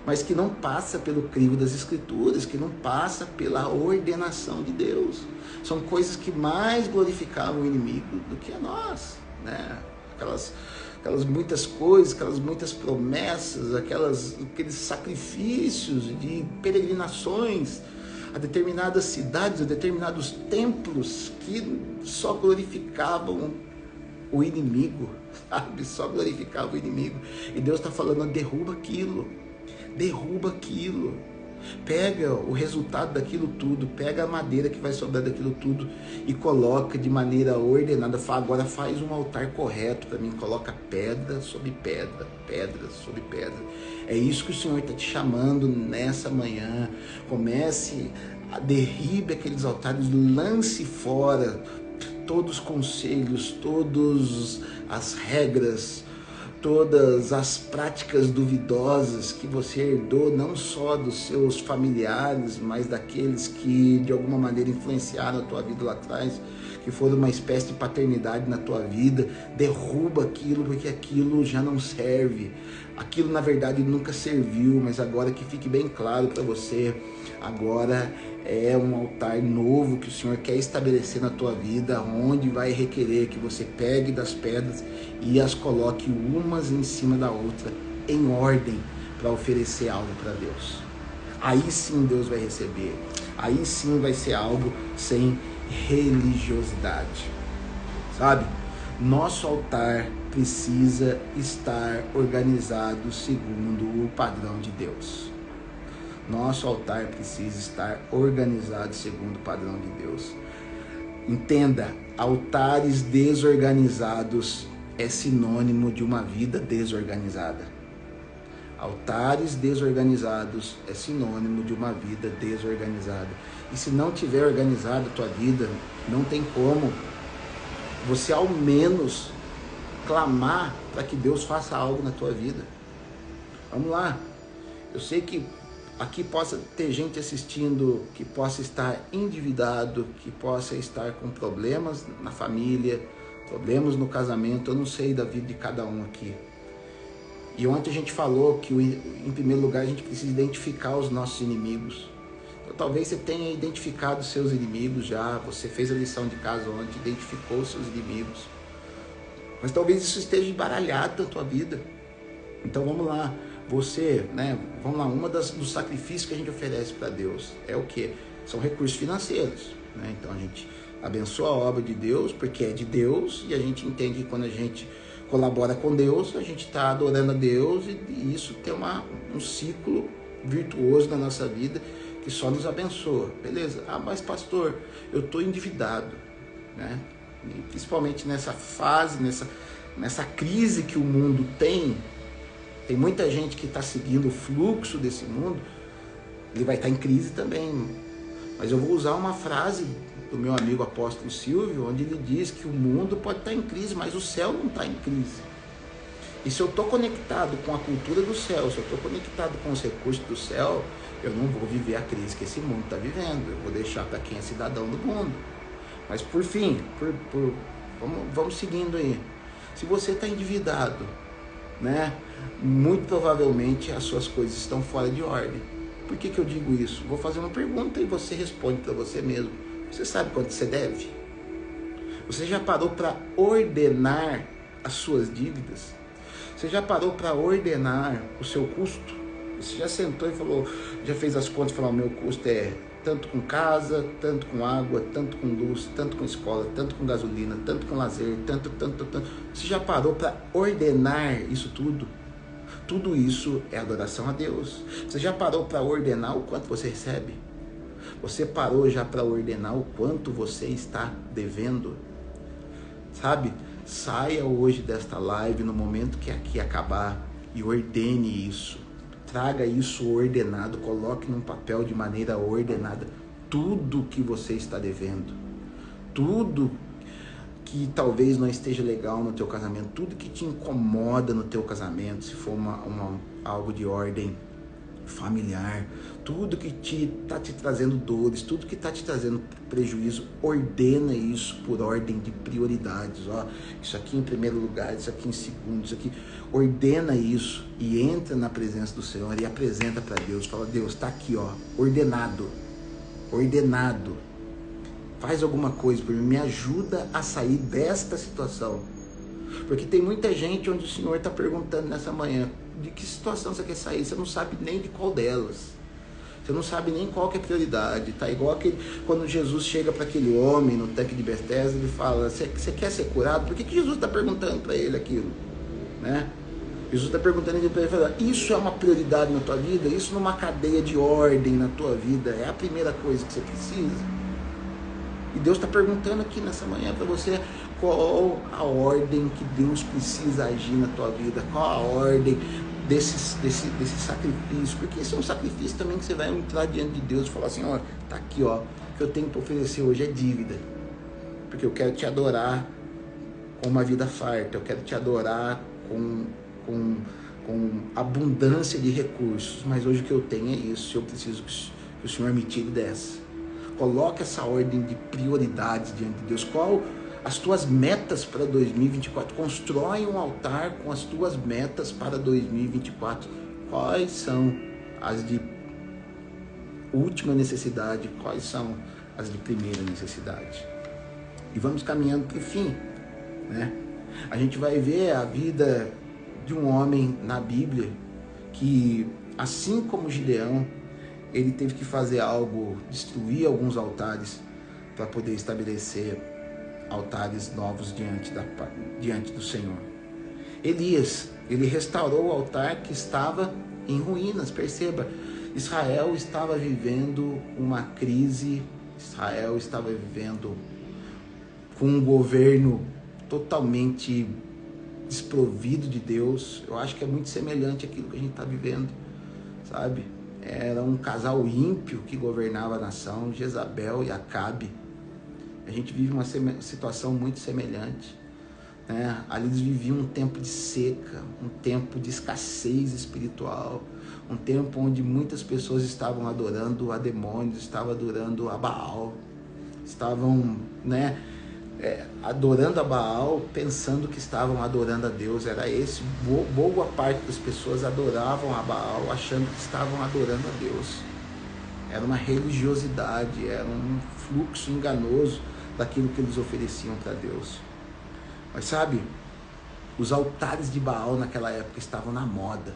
[SPEAKER 1] mas que não passa pelo crivo das Escrituras, que não passa pela ordenação de Deus. São coisas que mais glorificavam o inimigo do que a nós, né? Aquelas muitas coisas, aquelas muitas promessas, aqueles sacrifícios de peregrinações a determinadas cidades, a determinados templos que só glorificavam o inimigo, sabe? Só glorificava o inimigo. E Deus está falando: derruba aquilo, pega o resultado daquilo tudo, pega a madeira que vai sobrar daquilo tudo e coloca de maneira ordenada. Agora faz um altar correto para mim, coloca pedra sobre pedra, pedra sobre pedra. É isso que o Senhor está te chamando nessa manhã. Comece a derribe aqueles altares, lance fora todos os conselhos, todas as regras, todas as práticas duvidosas que você herdou, não só dos seus familiares, mas daqueles que de alguma maneira influenciaram a tua vida lá atrás, que foram uma espécie de paternidade na tua vida. Derruba aquilo, porque aquilo já não serve. Aquilo na verdade nunca serviu, mas agora que fique bem claro para você, agora é um altar novo que o Senhor quer estabelecer na tua vida, onde vai requerer que você pegue das pedras e as coloque umas em cima da outra, em ordem, para oferecer algo para Deus. Aí sim Deus vai receber, aí sim vai ser algo sem religiosidade, sabe? Nosso altar precisa estar organizado segundo o padrão de Deus. Nosso altar precisa estar organizado segundo o padrão de Deus. Entenda, altares desorganizados é sinônimo de uma vida desorganizada. Altares desorganizados é sinônimo de uma vida desorganizada. E se não tiver organizado a tua vida, não tem como você ao menos clamar para que Deus faça algo na tua vida. Vamos lá. Eu sei que aqui possa ter gente assistindo que possa estar endividado, que possa estar com problemas na família, problemas no casamento. Eu não sei da vida de cada um aqui. E ontem a gente falou que em primeiro lugar a gente precisa identificar os nossos inimigos. Então, talvez você tenha identificado os seus inimigos já, você fez a lição de casa ontem, identificou os seus inimigos. Mas talvez isso esteja embaralhado na tua vida. Então vamos lá. Você, né? Vamos lá, dos sacrifícios que a gente oferece para Deus é o quê? São recursos financeiros, né? Então a gente abençoa a obra de Deus porque é de Deus, e a gente entende que quando a gente colabora com Deus, a gente está adorando a Deus, e isso tem um ciclo virtuoso na nossa vida que só nos abençoa. Beleza? Ah, mas pastor, eu estou endividado, né? E principalmente nessa fase, nessa crise que o mundo tem muita gente que está seguindo o fluxo desse mundo, ele vai estar em crise também. Mas eu vou usar uma frase do meu amigo apóstolo Silvio, onde ele diz que o mundo pode estar em crise, mas o céu não está em crise. E se eu estou conectado com a cultura do céu, se eu estou conectado com os recursos do céu, eu não vou viver a crise que esse mundo está vivendo. Eu vou deixar para quem é cidadão do mundo. Mas por fim, vamos seguindo aí. Se você está endividado, né, muito provavelmente as suas coisas estão fora de ordem. Por que eu digo isso? Vou fazer uma pergunta e você responde para você mesmo. Você sabe quanto você deve? Você já parou para ordenar as suas dívidas? Você já parou para ordenar o seu custo? Você já sentou e falou, já fez as contas e falou, meu custo é tanto com casa, tanto com água, tanto com luz, tanto com escola, tanto com gasolina, tanto com lazer, tanto. Você já parou para ordenar isso tudo? Tudo isso é adoração a Deus. Você já parou para ordenar o quanto você recebe? Você parou já para ordenar o quanto você está devendo? Sabe? Saia hoje desta live no momento que aqui acabar e ordene isso. Traga isso ordenado, coloque num papel de maneira ordenada tudo que você está devendo. Tudo que talvez não esteja legal no teu casamento, tudo que te incomoda no teu casamento, se for algo de ordem familiar, tudo que está te trazendo dores, tudo que está te trazendo prejuízo, ordena isso por ordem de prioridades. Ó, isso aqui em primeiro lugar, isso aqui em segundo, isso aqui. Ordena isso e entra na presença do Senhor e apresenta para Deus. Fala, Deus, está aqui, ó, ordenado. Faz alguma coisa por mim, me ajuda a sair desta situação. Porque tem muita gente onde o Senhor está perguntando nessa manhã, de que situação você quer sair? Você não sabe nem de qual delas. Você não sabe nem qual que é a prioridade. Tá igual quando Jesus chega para aquele homem no tanque de Betesda, ele fala, você quer ser curado? Por que Jesus está perguntando para ele aquilo? Né? Jesus está perguntando para ele, fala, isso é uma prioridade na tua vida? Isso numa cadeia de ordem na tua vida é a primeira coisa que você precisa? E Deus está perguntando aqui nessa manhã para você qual a ordem que Deus precisa agir na tua vida, qual a ordem desse sacrifício, porque isso é um sacrifício também que você vai entrar diante de Deus e falar assim, ó, tá aqui, ó, o que eu tenho para oferecer hoje é dívida, porque eu quero te adorar com uma vida farta, eu quero te adorar com abundância de recursos, mas hoje o que eu tenho é isso, eu preciso que o Senhor me tire dessa. Coloca essa ordem de prioridades diante de Deus. Qual as tuas metas para 2024? Constrói um altar com as tuas metas para 2024. Quais são as de última necessidade? Quais são as de primeira necessidade? E vamos caminhando para o fim, né? A gente vai ver a vida de um homem na Bíblia que, assim como Gideão, ele teve que fazer algo, destruir alguns altares para poder estabelecer altares novos diante do Senhor. Elias, ele restaurou o altar que estava em ruínas. Perceba, Israel estava vivendo uma crise, Israel estava vivendo com um governo totalmente desprovido de Deus. Eu acho que é muito semelhante àquilo que a gente está vivendo, sabe? Era um casal ímpio que governava a nação, Jezabel e Acabe. A gente vive uma situação muito semelhante, né? Ali eles viviam um tempo de seca, um tempo de escassez espiritual, um tempo onde muitas pessoas estavam adorando a demônios, estavam adorando a Baal, estavam, né, adorando a Baal, pensando que estavam adorando a Deus. Era esse, boa parte das pessoas adoravam a Baal, achando que estavam adorando a Deus. Era uma religiosidade, era um fluxo enganoso daquilo que eles ofereciam para Deus. Mas sabe, os altares de Baal naquela época estavam na moda.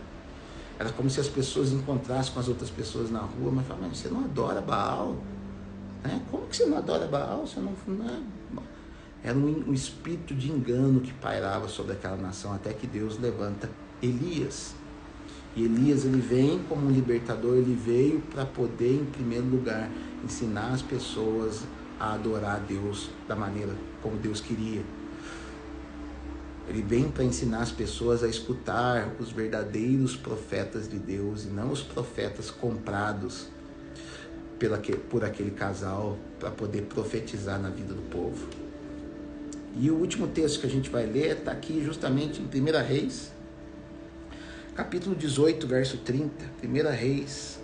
[SPEAKER 1] Era como se as pessoas encontrassem com as outras pessoas na rua, mas falavam, mas você não adora Baal? Né? Como que você não adora Baal? Você não Era um espírito de engano que pairava sobre aquela nação, até que Deus levanta Elias. E Elias, ele vem como um libertador, ele veio para poder, em primeiro lugar, ensinar as pessoas a adorar a Deus da maneira como Deus queria. Ele vem para ensinar as pessoas a escutar os verdadeiros profetas de Deus e não os profetas comprados por aquele casal para poder profetizar na vida do povo. E o último texto que a gente vai ler está aqui justamente em 1 Reis, capítulo 18, verso 30. 1 Reis,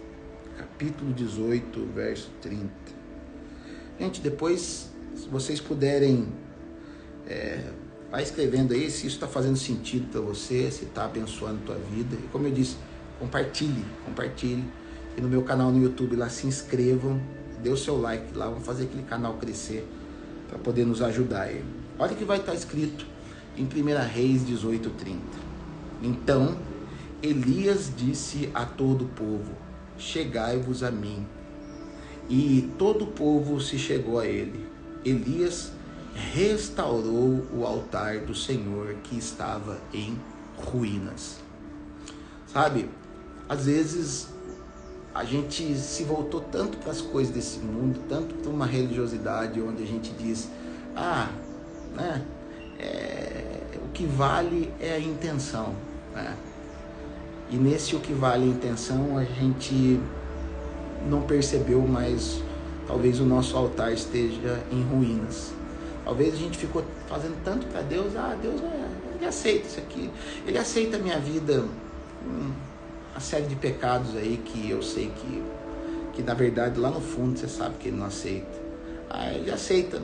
[SPEAKER 1] capítulo 18, verso 30. Gente, depois, se vocês puderem, vai escrevendo aí se isso está fazendo sentido para você, se está abençoando a tua vida. E como eu disse, compartilhe. e no meu canal no YouTube lá, se inscrevam, dê o seu like lá, vamos fazer aquele canal crescer para poder nos ajudar aí. Olha o que vai estar escrito em 1 Reis 18:30. Então Elias disse a todo o povo: chegai-vos a mim. E todo o povo se chegou a ele. Elias restaurou o altar do Senhor que estava em ruínas. Sabe, às vezes a gente se voltou tanto para as coisas desse mundo, tanto para uma religiosidade onde a gente diz, o que vale é a intenção, né? E nesse o que vale a intenção, a gente não percebeu, mas talvez o nosso altar esteja em ruínas. Talvez a gente ficou fazendo tanto para Deus, Deus ele aceita isso aqui, ele aceita a minha vida, uma série de pecados aí que eu sei que na verdade lá no fundo você sabe que ele não aceita. Ele aceita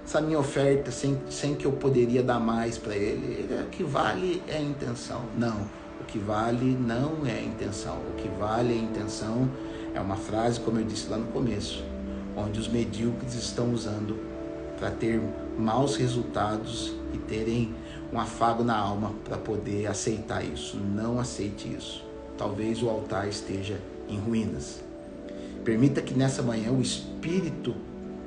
[SPEAKER 1] essa minha oferta sem que eu poderia dar mais para ele. O que vale é a intenção. Não, o que vale não é a intenção. O que vale é a intenção. É uma frase, como eu disse lá no começo, onde os medíocres estão usando para ter maus resultados e terem um afago na alma para poder aceitar isso. Não aceite isso. Talvez o altar esteja em ruínas. Permita que nessa manhã o Espírito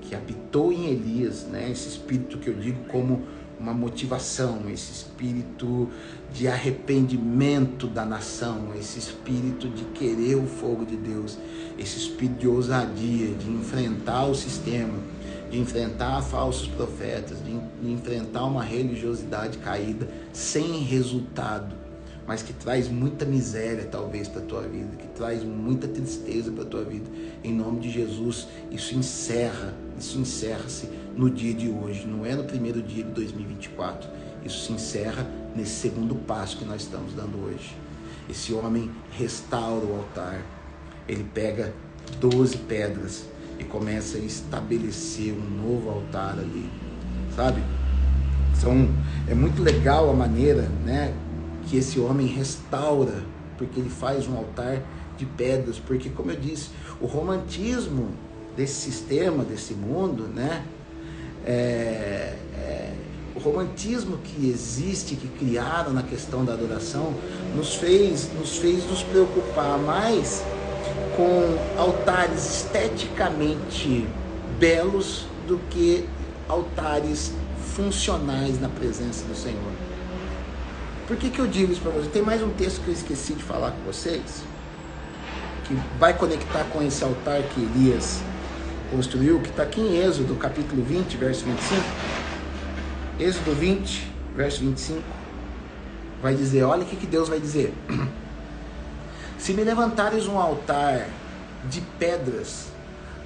[SPEAKER 1] que habitou em Elias, né, esse Espírito que eu digo como uma motivação, esse Espírito de arrependimento da nação, esse Espírito de querer o fogo de Deus, esse Espírito de ousadia, de enfrentar o sistema, de enfrentar falsos profetas, de enfrentar uma religiosidade caída sem resultado, mas que traz muita miséria talvez para a tua vida, que traz muita tristeza para a tua vida. Em nome de Jesus, isso encerra-se no dia de hoje, não é no primeiro dia de 2024, isso se encerra nesse segundo passo que nós estamos dando hoje. Esse homem restaura o altar, ele pega 12 pedras e começa a estabelecer um novo altar ali, sabe? É muito legal a maneira, né, que esse homem restaura, porque ele faz um altar de pedras, porque, como eu disse, o romantismo desse sistema, desse mundo, né, o romantismo que existe, que criaram na questão da adoração, nos fez nos preocupar mais com altares esteticamente belos do que altares funcionais na presença do Senhor. Por que eu digo isso para vocês? Tem mais um texto que eu esqueci de falar com vocês, que vai conectar com esse altar que Elias construiu, que está aqui em Êxodo, capítulo 20, verso 25. Êxodo 20, verso 25, vai dizer, olha o que Deus vai dizer. Se me levantares um altar de pedras,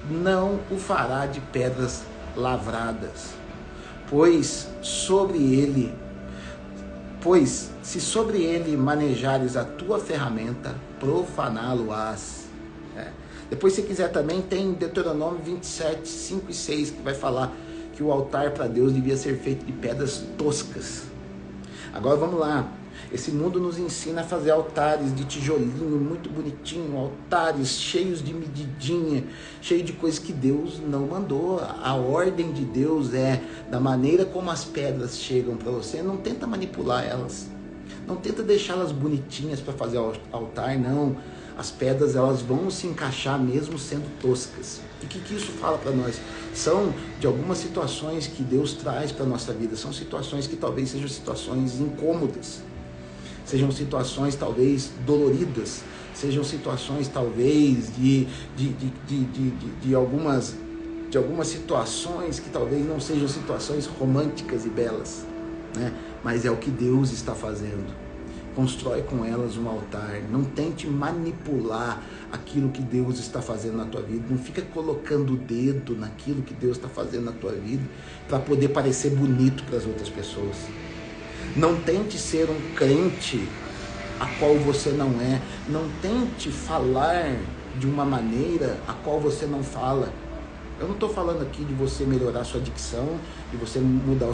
[SPEAKER 1] não o fará de pedras lavradas, pois se sobre ele manejares a tua ferramenta, profaná-lo-ás. Depois, se quiser também, tem Deuteronômio 27, 5 e 6, que vai falar que o altar para Deus devia ser feito de pedras toscas. Agora vamos lá. Esse mundo nos ensina a fazer altares de tijolinho muito bonitinho, altares cheios de medidinha, cheios de coisas que Deus não mandou. A ordem de Deus é, da maneira como as pedras chegam para você, não tenta manipular elas, não tenta deixá-las bonitinhas para fazer altar, não. As pedras, elas vão se encaixar mesmo sendo toscas. E o que isso fala para nós? São de algumas situações que Deus traz para a nossa vida, são situações que talvez sejam situações incômodas, sejam situações talvez doloridas, sejam situações talvez de algumas situações que talvez não sejam situações românticas e belas, né? Mas é o que Deus está fazendo. Constrói com elas um altar. Não tente manipular aquilo que Deus está fazendo na tua vida. Não fica colocando o dedo naquilo que Deus está fazendo na tua vida para poder parecer bonito para as outras pessoas. Não tente ser um crente a qual você não é. Não tente falar de uma maneira a qual você não fala. Eu não estou falando aqui de você melhorar a sua dicção, de você mudar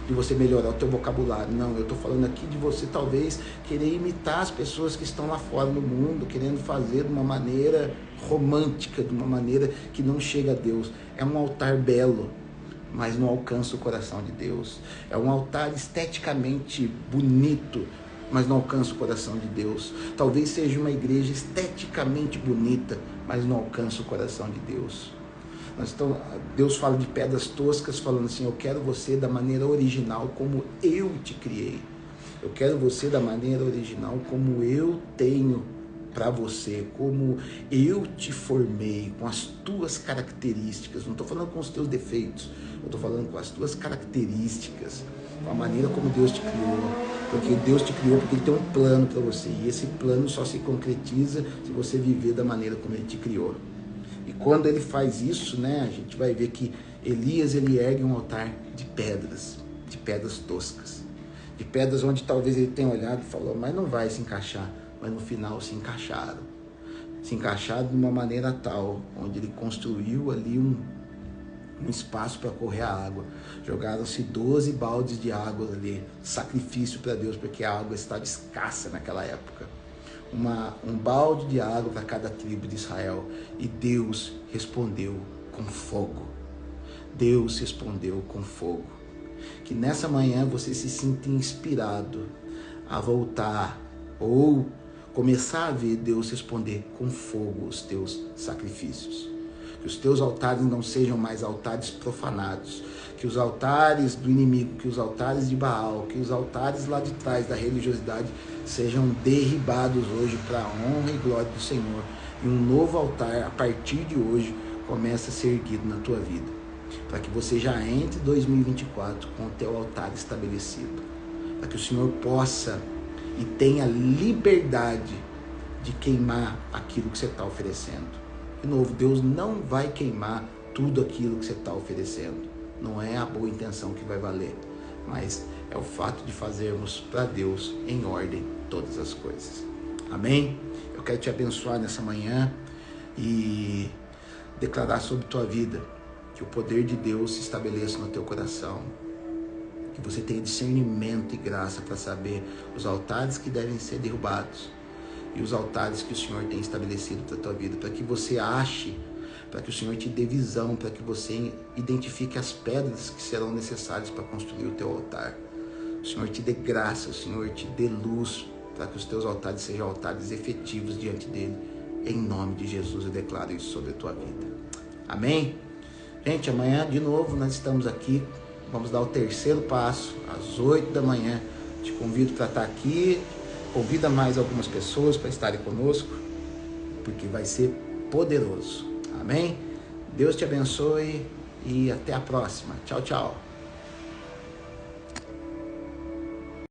[SPEAKER 1] de você melhorar o teu vocabulário. Não, eu estou falando aqui de você talvez querer imitar as pessoas que estão lá fora no mundo, querendo fazer de uma maneira romântica, de uma maneira que não chega a Deus. É um altar belo, mas não alcança o coração de Deus. É um altar esteticamente bonito, mas não alcança o coração de Deus. Talvez seja uma igreja esteticamente bonita, mas não alcança o coração de Deus. Então, Deus fala de pedras toscas, falando assim: eu quero você da maneira original como eu te criei. Eu quero você da maneira original como eu tenho para você, como eu te formei, com as tuas características. Não estou falando com os teus defeitos, eu estou falando com as tuas características, com a maneira como Deus te criou. Porque Deus te criou porque Ele tem um plano para você, e esse plano só se concretiza se você viver da maneira como Ele te criou. E quando Ele faz isso, né, a gente vai ver que Elias, ele ergue um altar de pedras toscas, de pedras onde talvez ele tenha olhado e falou: mas não vai se encaixar. Mas no final se encaixaram de uma maneira tal, onde ele construiu ali um espaço para correr a água. Jogaram-se 12 baldes de água ali, sacrifício para Deus, porque a água estava escassa naquela época. Um balde de água para cada tribo de Israel. E Deus respondeu com fogo. Deus respondeu com fogo. Que nessa manhã você se sinta inspirado a voltar ou começar a ver Deus responder com fogo os teus sacrifícios. Que os teus altares não sejam mais altares profanados. Que os altares do inimigo, que os altares de Baal, que os altares lá de trás da religiosidade sejam derribados hoje para a honra e glória do Senhor. E um novo altar, a partir de hoje, começa a ser erguido na tua vida. Para que você já entre 2024 com o teu altar estabelecido. Para que o Senhor possa e tenha liberdade de queimar aquilo que você está oferecendo. De novo, Deus não vai queimar tudo aquilo que você está oferecendo. Não é a boa intenção que vai valer, mas é o fato de fazermos para Deus em ordem todas as coisas. Amém? Eu quero te abençoar nessa manhã e declarar sobre tua vida que o poder de Deus se estabeleça no teu coração. Que você tenha discernimento e graça para saber os altares que devem ser derrubados e os altares que o Senhor tem estabelecido para a tua vida, para que você ache, para que o Senhor te dê visão, para que você identifique as pedras que serão necessárias para construir o teu altar. O Senhor te dê graça, o Senhor te dê luz, para que os teus altares sejam altares efetivos diante dele. Em nome de Jesus eu declaro isso sobre a tua vida. Amém? Gente, amanhã de novo nós estamos aqui. Vamos dar o terceiro passo, às 8 da manhã. Te convido para estar aqui. Convida mais algumas pessoas para estarem conosco, porque vai ser poderoso. Amém? Deus te abençoe e até a próxima. Tchau, tchau.